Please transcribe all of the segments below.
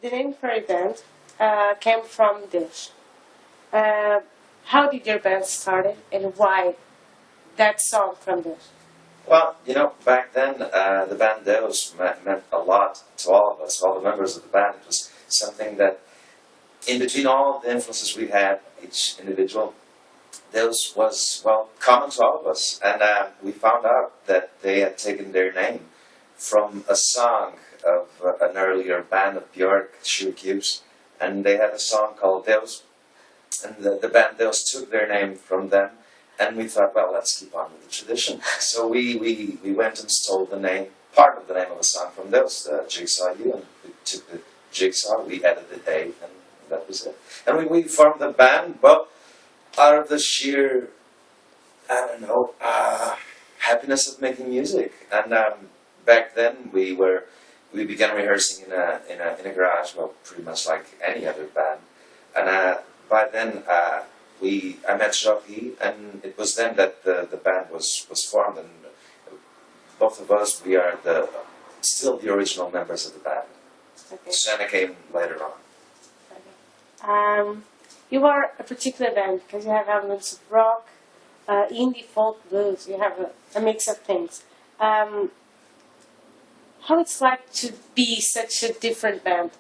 The name for your band came from this. Uh, how did your band started and why that song from this? Well, back then, the band Deus meant a lot to all of us, all the members of the band. It was something that, in between all the influences we had, each individual, Deus was, well, common to all of us. And we found out that they had taken their name from a song of an earlier band of Björk, Syracuse. And they had a song called Deus. And the band Deus took their name from them. And we thought, well, let's keep on with the tradition. So we went and stole the name, part of the name of a song from Deus, Jigsaw You, and we took the Jigsaw, we added the A, and that was it. And we formed the band, well, out of the sheer, I don't know, happiness of making music. And back then we began rehearsing in a garage, well, pretty much like any other band. And by then, I met Jockey, and it was then that the band was formed, and both of us, we are still the original members of the band. Okay. Susanna came later on. Okay. You are a particular band because you have elements of rock, indie, folk, blues. You have a mix of things. How it's like to be such a different band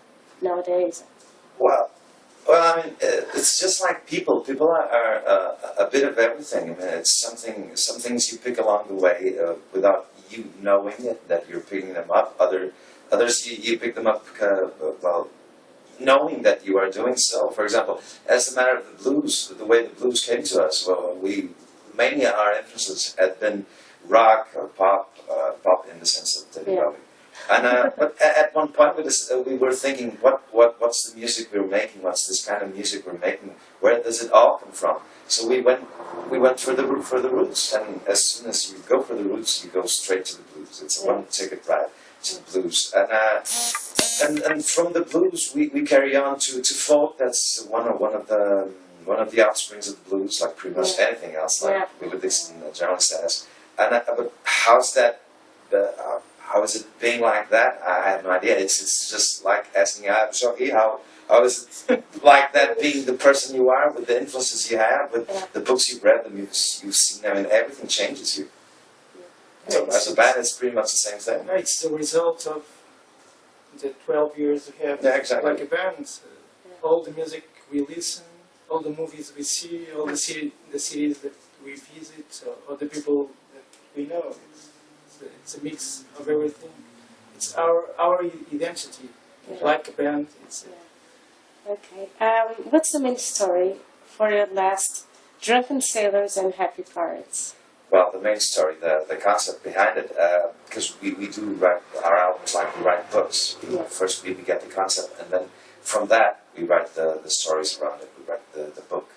nowadays? Well, I mean, it's just like people. People are a bit of everything. I mean, it's something. Some things you pick along the way without you knowing it that you're picking them up. Others you pick them up well, knowing that you are doing so. For example, as a matter of the blues, the way the blues came to us, well, mainly our influences had been rock or pop, pop in the sense of David Bowie. And but at one point we were thinking, what's the music we're making? What's this kind of music we're making? Where does it all come from? So we went for the roots, and as soon as you go for the roots, you go straight to the blues. It's a one-ticket ride to the blues, and from the blues we carry on to folk. That's one of the offsprings of the blues, like pretty much anything else, like Willie Dixon generally says. And but how's that? How is it being like that? I have no idea. It's just like asking Shoki, how is it like that being the person you are, with the influences you have, with the books you've read, the music you've seen. I mean, everything changes you. So as a band, it's pretty much the same thing. It's the result of the 12 years we have like a band. All the music we listen, all the movies we see, all the cities that we visit, all the people that we know. It's a mix of everything. It's our identity, like a band. Okay. What's the main story for your last Drunken Sailors and Happy Pirates? Well, the main story, the concept behind it, because we do write our albums like we write books. First we get the concept, and then from that we write the stories around it. We write the book,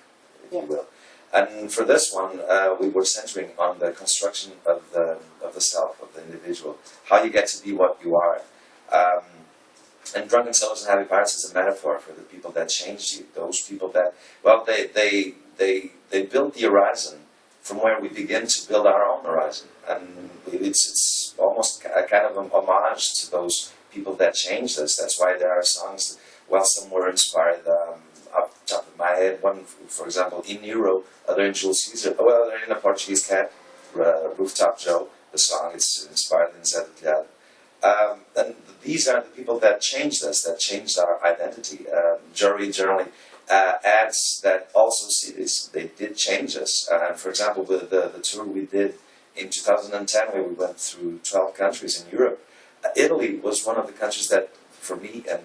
if you will. And for this one, we were centering on the construction of the self, of the individual, how you get to be what you are. And Drunken Sailors and Happy Pirates is a metaphor for the people that changed you. Those people that, well, they build the horizon from where we begin to build our own horizon. And it's almost a kind of an homage to those people that changed us. That's why there are songs, well, some were inspired, off the top of my head, one, for example, in Nero, other in Jules Caesar, well, they're in a Portuguese cat, Rooftop Joe, the song is inspired in Zé do Telhado. And these are the people that changed us, that changed our identity. Jury generally adds that also cities, they did change us. For example, with the tour we did in 2010, where we went through 12 countries in Europe, Italy was one of the countries that, for me and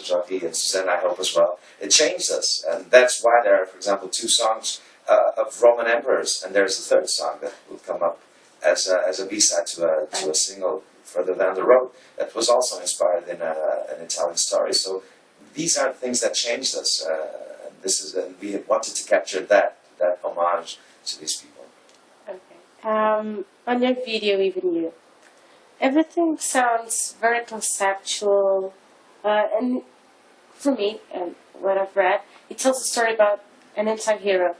Jackie and Suzanne, I hope as well, it changed us. And that's why there are, for example, 2 songs of Roman emperors, and there's a third song that will come up as a B-side to a single further down the road that was also inspired in an Italian story. So these are things that changed us. And we wanted to capture that homage to these people. Okay. On your video, even you, everything sounds very conceptual, and for me, and what I've read, it tells a story about an anti-hero.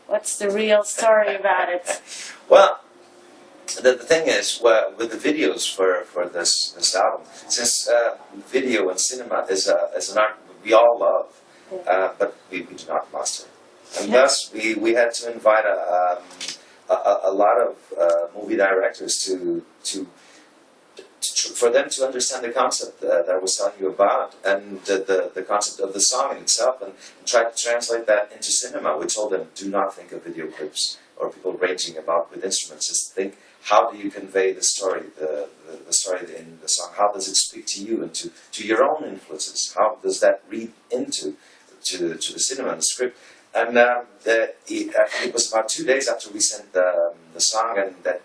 What's the real story about it? Well, the thing is, well, with the videos for this album, since video and cinema is an art we all love, but we do not master. And thus, we had to invite a lot of movie directors for them to understand the concept that I was telling you about, and the concept of the song in itself, and try to translate that into cinema. We told them, do not think of video clips or people raging about with instruments. Just think, how do you convey the story, the story in the song? How does it speak to you and to your own influences? How does that read into the cinema and the script? And it was about 2 days after we sent the song and then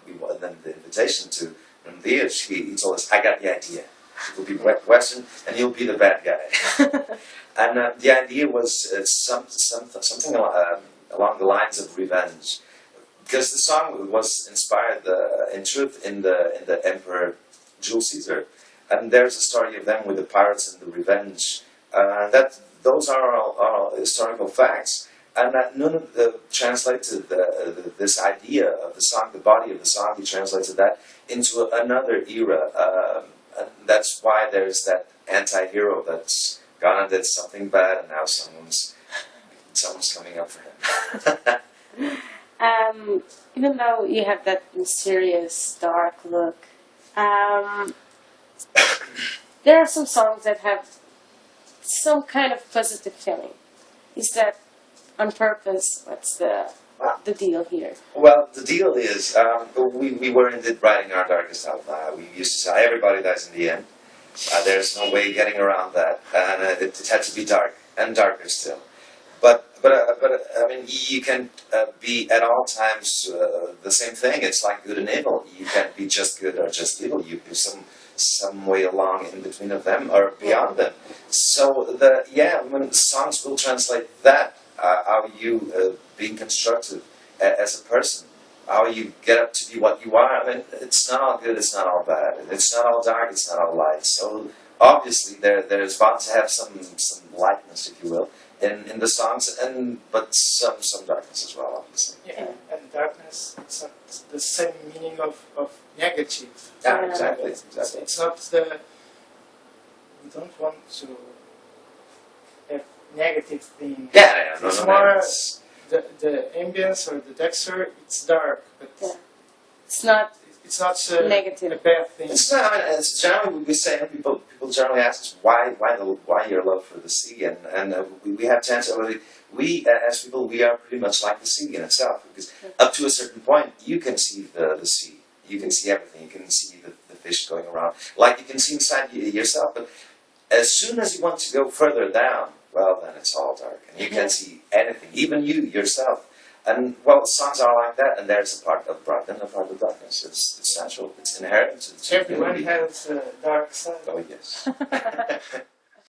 the invitation to Diaz. He told us, I got the idea. It will be Western and you'll be the bad guy. And the idea was something along the lines of revenge. Because the song was inspired, in truth, in the Emperor Jules Caesar. And there's a story of them with the pirates and the revenge. Those are all historical facts. And none of translated this idea of the song, the body of the song, he translated that into another era. And that's why there's that anti-hero that's gone and did something bad, and now someone's coming up for him. Even though you have that mysterious, dark look, there are some songs that have some kind of positive feeling. Is that on purpose? What's the deal here? Well, the deal is, we were indeed writing our darkest hour. We used to say, everybody dies in the end. There's no way getting around that. And it had to be dark, and darker still. But I mean, you can be at all times the same thing. It's like good and evil. You can't be just good or just evil. You be some way along in between of them or beyond them. So when the songs will translate that, how you being constructed as a person, how you get up to be what you are. I mean, it's not all good. It's not all bad. It's not all dark. It's not all light. So obviously, there's bound to have some lightness, if you will, in the songs, but some darkness as well, obviously. Yeah, and darkness, it's not the same meaning of negative. Yeah, exactly. It's not the, we don't want to have negative things. Yeah, it's more the ambience or the texture, it's dark, but it's not negative. A bad thing. It's not. I mean, it's generally we say people generally ask us why your love for the sea, and we have to answer. We as people, we are pretty much like the sea in itself, because up to a certain point you can see the sea, you can see everything, you can see the fish going around, like you can see inside yourself. But as soon as you want to go further down, well, then it's all dark, and you can't see anything, even you yourself. And well, songs are like that, and there's a part of bright and a part of darkness. It's natural. It's inherent. Everyone has a dark side. Oh yes.